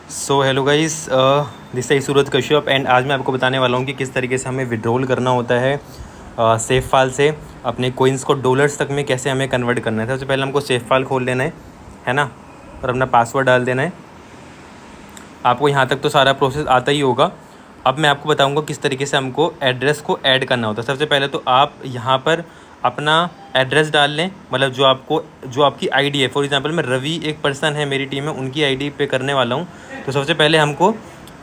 So hello guys, this is Suraj Kashyap and आज मैं आपको बताने वाला हूँ कि किस तरीके से हमें विड्रॉल करना होता है सेफ फाइल से अपने कोइंस को डॉलर्स तक में कैसे हमें कन्वर्ट करना है। सबसे पहले हमको सेफ फाइल खोल लेना है ना, और अपना पासवर्ड डाल देना है। आपको यहाँ तक तो सारा प्रोसेस आता ही होगा। अब मैं आपको बताऊँगा किस तरीके से हमको एड्रेस को ऐड करना होता है। सबसे पहले तो आप यहाँ पर अपना एड्रेस डाल लें, मतलब जो आपकी आईडी है। फॉर एग्जांपल मैं रवि एक पर्सन है मेरी टीम में, उनकी आईडी पे करने वाला हूँ। तो सबसे पहले हमको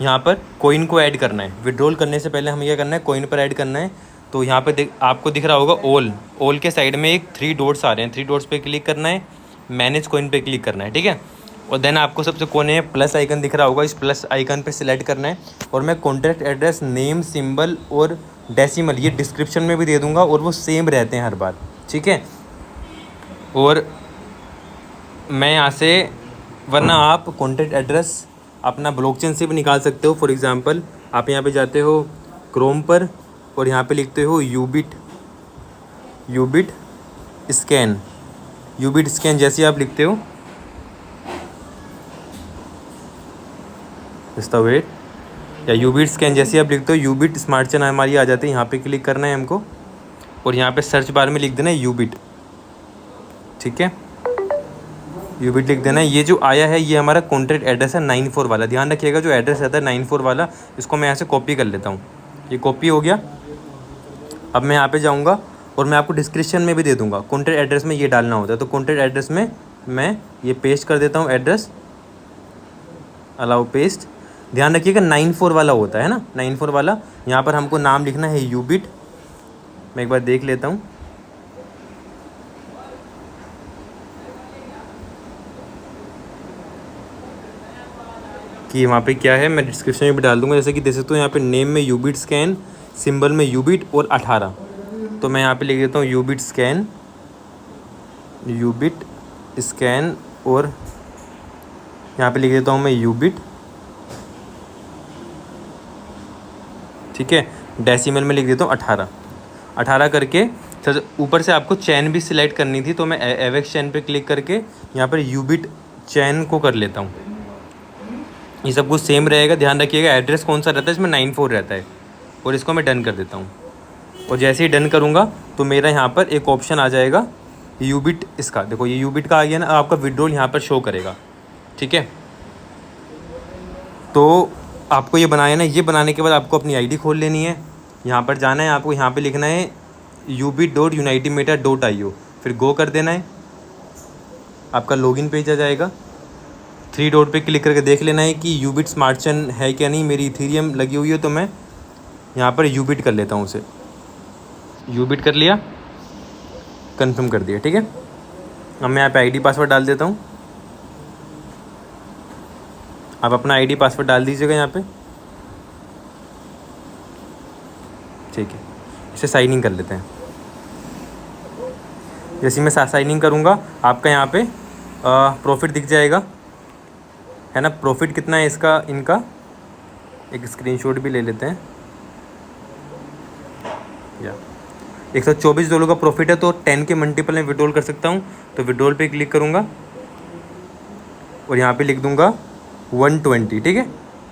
यहाँ पर कोइन को ऐड करना है। विड्रॉल करने से पहले हमें क्या करना है, कोइन पर ऐड करना है। तो यहाँ पे आपको दिख रहा होगा ऑल के साइड में एक 3 डॉट्स आ रहे हैं। 3 डॉट्स पे क्लिक करना है, मैनेज कोइन पे क्लिक करना है, ठीक है। और देन आपको सबसे कोने में प्लस आइकन दिख रहा होगा, इस प्लस आइकन पे सिलेक्ट करना है। और मैं कॉन्टैक्ट एड्रेस, नेम, सिंबल और डेसिमल ये डिस्क्रिप्शन में भी दे दूंगा, और वो सेम रहते हैं हर बार, ठीक है। और मैं यहाँ से, वरना आप कॉन्टैक्ट एड्रेस अपना ब्लॉकचेन से भी निकाल सकते हो। फॉर एग्जांपल आप यहाँ पे जाते हो क्रोम पर और यहाँ पे लिखते हो यूबिट स्कैन। जैसे आप लिखते हो वेट, या यूबिट स्कैन जैसे आप लिखते हो, यूबिट स्मार्ट चेन हमारी आ जाती है। यहाँ पे क्लिक करना है हमको, और यहाँ पे सर्च बार में लिख देना है यूबिट, ठीक है। यूबिट लिख देना है। ये जो आया है ये हमारा कॉन्टैक्ट एड्रेस है 94 वाला। ध्यान रखिएगा, जो एड्रेस रहता है 94 वाला, इसको मैं यहाँ से कॉपी कर लेता हूँ। ये कॉपी हो गया। अब मैं यहाँ पे जाऊँगा और मैं आपको डिस्क्रिप्शन में भी दे दूँगा कॉन्टैक्ट एड्रेस में ये डालना होता है। तो कॉन्टैक्ट एड्रेस में मैं ये पेस्ट कर देता हूँ एड्रेस, अलाउ पेस्ट। ध्यान रखिएगा 94 वाला होता है ना, 94 वाला। यहाँ पर हमको नाम लिखना है यूबिट। मैं एक बार देख लेता हूँ कि वहाँ पे क्या है। मैं डिस्क्रिप्शन में भी डाल दूँगा। जैसे कि देख सकते हो यहाँ पे नेम में यूबिट स्कैन, सिंबल में यूबिट और 18। तो मैं यहाँ पे लिख देता हूँ यूबिट स्कैन और यहाँ पे लिख देता हूँ मैं यूबिट, ठीक है। डेसिमल में लिख देता हूँ 18 करके। सर ऊपर से आपको चैन भी सिलेक्ट करनी थी, तो मैं एवेक्स चैन पे क्लिक करके यहाँ पर यूबिट चैन को कर लेता हूँ। ये सब कुछ सेम रहेगा। ध्यान रखिएगा एड्रेस कौन सा रहता है, इसमें 94 रहता है। और इसको मैं डन कर देता हूँ। और जैसे ही डन करूँगा तो मेरा यहाँ पर एक ऑप्शन आ जाएगा यूबिट, इसका देखो ये यूबिट का आ गया ना। आपका विड्रॉल यहाँ पर शो करेगा, ठीक है। तो आपको ये बनाया ना, ये बनाने के बाद आपको अपनी आईडी खोल लेनी है। यहाँ पर जाना है आपको, यहाँ पे लिखना है ubit.unitymeta.io, फिर गो कर देना है। आपका लॉगिन पेज आ जाएगा। 3 डॉट पे क्लिक करके देख लेना है कि यूबिट स्मार्ट चेन है क्या नहीं। मेरी इथेरियम लगी हुई है तो मैं यहाँ पर यूबिट कर लेता हूँ उसे। यूबिट कर लिया, कंफर्म कर दिया, ठीक है। अब मैं यहाँ पे आईडी पासवर्ड डाल देता हूँ। आप अपना आईडी पासवर्ड डाल दीजिएगा यहाँ पे, ठीक है। इसे साइन इन कर लेते हैं। जैसे मैं साइन इन करूँगा आपका यहाँ पे प्रॉफिट दिख जाएगा, है ना। प्रॉफिट कितना है इसका, इनका एक स्क्रीनशॉट भी ले लेते हैं। या $124 का प्रॉफिट है, तो 10 के मल्टीपल में विड्रॉल कर सकता हूँ। तो विड्रॉल पे क्लिक करूँगा और यहाँ पे लिख दूँगा 120, ठीक है।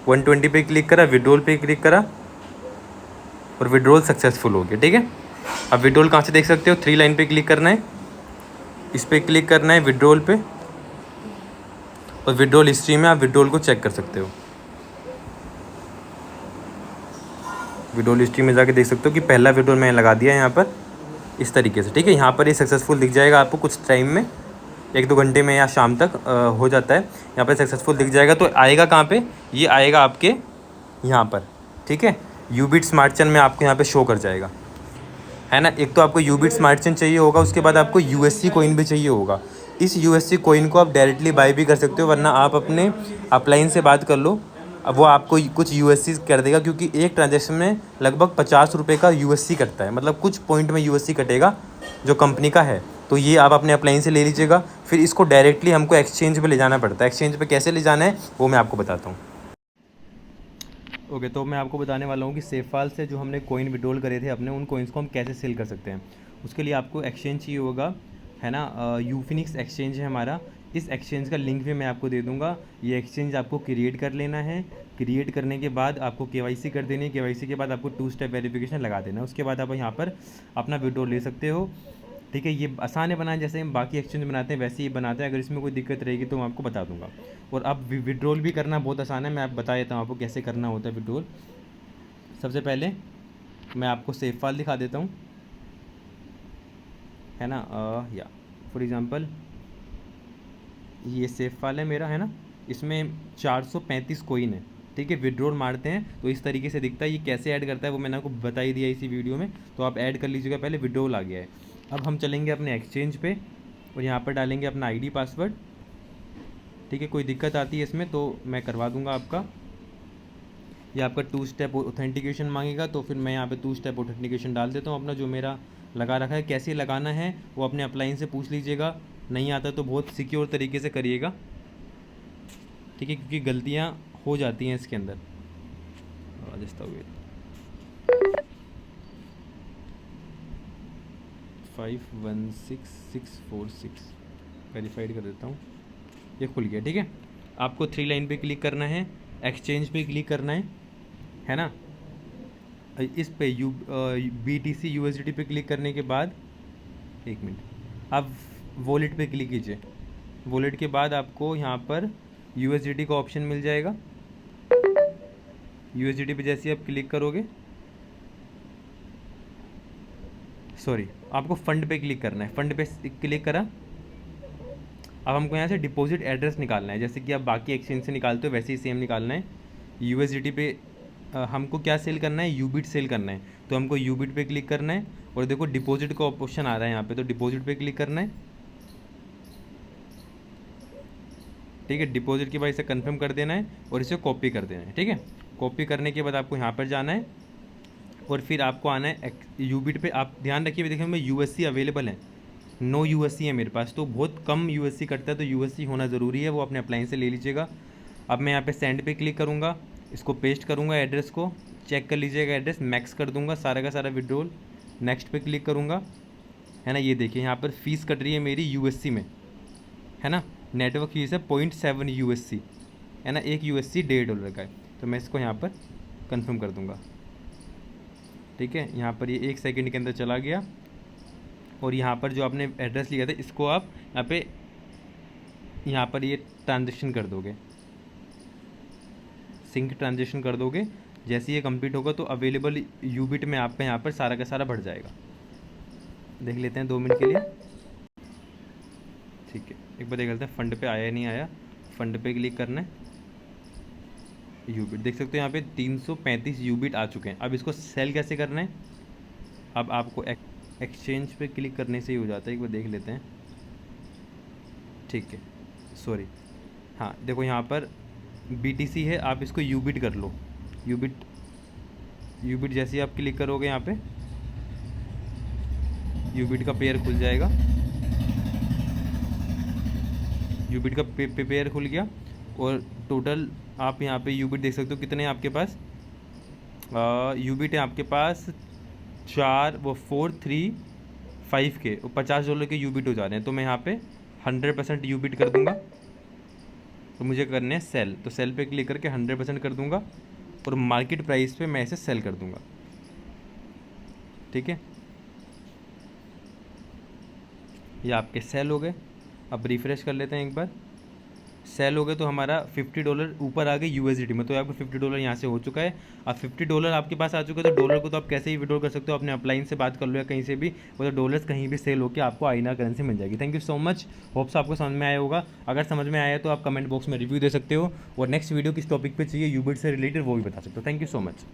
120 पे क्लिक करा, विड्रॉल पे क्लिक करा और विड्रॉल सक्सेसफुल हो गया, ठीक है। अब विड्रॉल कहाँ से देख सकते हो, 3 लाइन पे क्लिक करना है, इस पर क्लिक करना है विड्रॉल पे, और विड्रॉल हिस्ट्री में आप विड्रॉल को चेक कर सकते हो। विड्रॉल हिस्ट्री में जाके देख सकते हो कि पहला विड्रॉल मैंने लगा दिया है यहाँ पर, इस तरीके से, ठीक है। यहाँ पर ये सक्सेसफुल दिख जाएगा आपको कुछ टाइम में, 1-2 घंटे में या शाम तक हो जाता है। यहाँ पर सक्सेसफुल दिख जाएगा। तो आएगा कहाँ पे, ये आएगा आपके यहाँ पर, ठीक है। यूबिट स्मार्ट चेन में आपको यहाँ पे शो कर जाएगा, है ना। एक तो आपको यूबिट स्मार्ट चेन चाहिए होगा, उसके बाद आपको यूएससी कोइन भी चाहिए होगा। इस यूएससी कोइन को आप डायरेक्टली बाय भी कर सकते हो, वरना आप अपने अपलाइन से बात कर लो। अब वो आपको कुछ यूएससी कर देगा, क्योंकि एक ट्रांजेक्शन में लगभग 50 रुपये का यूएससी कटता है, मतलब कुछ पॉइंट में यूएससी कटेगा जो कंपनी का है। तो ये आप अपने अपलाइन से ले लीजिएगा। फिर इसको डायरेक्टली हमको एक्सचेंज पे ले जाना पड़ता है। एक्सचेंज पे कैसे ले जाना है वो मैं आपको बताता हूँ। ओके, तो मैं आपको बताने वाला हूँ कि सेफाल से जो हमने कोइन विड्रॉल करे थे अपने, उन कोइंस को हम कैसे सेल कर सकते हैं। उसके लिए आपको एक्सचेंज चाहिए होगा, है ना। यूफिनिक्स एक्सचेंज है हमारा। इस एक्सचेंज का लिंक भी मैं आपको दे दूंगा। ये एक्सचेंज आपको क्रिएट कर लेना है। क्रिएट करने के बाद आपको केवाईसी कर देनी है। केवाईसी के बाद आपको 2 स्टेप वेरिफिकेशन लगा देना है। उसके बाद आप यहाँ पर अपना विड्रॉल ले सकते हो। ठीक है, ये आसान है बनाना, जैसे हम बाकी एक्सचेंज बनाते हैं वैसे ही बनाते हैं। अगर इसमें कोई दिक्कत रहेगी तो मैं आपको बता दूंगा। और अब विड्रॉल भी करना बहुत आसान है, मैं आप बता देता हूँ आपको कैसे करना होता है विड्रॉल। सबसे पहले मैं आपको सेव फाइल दिखा देता हूँ, है ना। या फॉर एग्ज़ाम्पल ये सेव फाइल है मेरा, है ना। इसमें 435 कोइन है। ठीक है, विड्रॉल मारते हैं तो इस तरीके से दिखता है। ये कैसे ऐड करता है वो मैंने आपको बता ही दिया इसी वीडियो में, तो आप ऐड कर लीजिएगा। पहले विड्रॉल आ गया है। अब हम चलेंगे अपने एक्सचेंज पे और यहाँ पर डालेंगे अपना आईडी पासवर्ड। ठीक है, कोई दिक्कत आती है इसमें तो मैं करवा दूँगा आपका। ये आपका 2 स्टेप ऑथेंटिकेशन मांगेगा, तो फिर मैं यहाँ पे 2 स्टेप ऑथेंटिकेशन डाल देता हूँ अपना, जो मेरा लगा रखा है। कैसे लगाना है वो अपने अपलाइन से पूछ लीजिएगा, नहीं आता तो बहुत सिक्योर तरीके से करिएगा। ठीक है, क्योंकि गलतियाँ हो जाती हैं इसके अंदर। दस्तावेज 516646 वेरीफाइड कर देता हूँ। ये खुल गया। ठीक है, आपको 3 लाइन पे क्लिक करना है, एक्सचेंज पे क्लिक करना है ना। इस पे BTC USDT पे क्लिक करने के बाद 1 मिनट, आप वॉलेट पे क्लिक कीजिए। वॉलेट के बाद आपको यहाँ पर USDT का ऑप्शन मिल जाएगा। USDT पे जैसे आप क्लिक करोगे, सॉरी, आपको फ़ंड पे क्लिक करना है। फ़ंड पे क्लिक करा। अब हमको यहाँ से डिपॉजिट एड्रेस निकालना है, जैसे कि आप बाकी एक्सचेंज से निकालते हो वैसे ही सेम निकालना है। USDT पे हमको क्या सेल करना है, यूबिट सेल करना है, तो हमको यूबिट पे क्लिक करना है। और देखो डिपॉजिट का ऑप्शन आ रहा है यहाँ पे, तो डिपॉजिट पे क्लिक करना है। ठीक है, डिपॉजिट के बाद इसे कंफर्म कर देना है और इसे कॉपी कर देना है। ठीक है, कॉपी करने के बाद आपको यहाँ पर जाना है और फिर आपको आना है यूबिट पे। आप ध्यान रखिए, देखिए मैं USC अवेलेबल है, नो USC है मेरे पास, तो बहुत कम USC कटता है, तो USC होना ज़रूरी है, वो अपने अप्लाइन से ले लीजिएगा। अब मैं यहाँ पे सेंड पे क्लिक करूँगा, इसको पेस्ट करूँगा, एड्रेस को चेक कर लीजिएगा, एड्रेस मैक्स कर दूँगा सारा का सारा विड्रॉल। नेक्स्ट पे क्लिक करूँगा, है ना। ये देखिए यहाँ पर फ़ीस कट रही है मेरी USC में, है ना। नेटवर्क फीस है 0.7 USC, है ना। 1 USC $1.5 का है, तो मैं इसको यहाँ पर कंफर्म कर दूँगा। ठीक है, यहाँ पर ये 1 सेकंड के अंदर चला गया। और यहाँ पर जो आपने एड्रेस लिया था इसको आप यहाँ पर ये ट्रांजेक्शन कर दोगे, सिंक ट्रांजेक्शन कर दोगे। जैसे ये कंप्लीट होगा तो अवेलेबल यूबिट में आपका यहाँ पर सारा का सारा बढ़ जाएगा। देख लेते हैं 2 मिनट के लिए। ठीक है, एक बार देख लेते हैं फ़ंड पे आया नहीं आया। फ़ंड पे क्लिक करना है, यूबिट देख सकते हो यहाँ पे 335 यूबिट आ चुके हैं। अब इसको सेल कैसे करना है, अब आपको एक्सचेंज पे क्लिक करने से ही हो जाता है। एक बार देख लेते हैं। ठीक है, सॉरी, हाँ देखो यहाँ पर BTC है, आप इसको यूबिट कर लो। यूबिट जैसे ही आप क्लिक करोगे यहाँ पे यूबिट का पेयर खुल जाएगा। यूबिट का पेयर खुल गया और टोटल आप यहाँ पे यूबिट देख सकते हो कितने हैं आपके पास। यूबिट है आपके पास 4,3,5 के और $50 के यूबिट हो जा रहे हैं। तो मैं यहाँ पे 100% यूबिट कर दूंगा। तो मुझे करने हैं सेल, तो सेल पे क्लिक करके 100% कर दूंगा और मार्केट प्राइस पे मैं इसे सेल कर दूंगा। ठीक है, ये आपके सेल हो गए। अब रिफ्रेश कर लेते हैं एक बार। सेल हो गए तो हमारा $50 ऊपर आ गए USDT में, तो आपको $50 यहाँ से हो चुका है। अब $50 आपके पास आ चुका है, तो डॉलर को तो आप कैसे ही विड्रॉल कर सकते हो, अपने अपलाइन से बात कर लो या कहीं से भी, वो तो डॉलर्स कहीं भी सेल होकर आपको आईना करेंसी मिल जाएगी। Thank you so much, hopes आपको समझ में आया होगा। अगर समझ में आया तो आप कमेंट बॉक्स में रिव्यू दे सकते हो और नेक्स्ट वीडियो किस टॉपिक पर चाहिए यूबिट से रिलेटेड वो भी बता सकते हो। Thank you so much.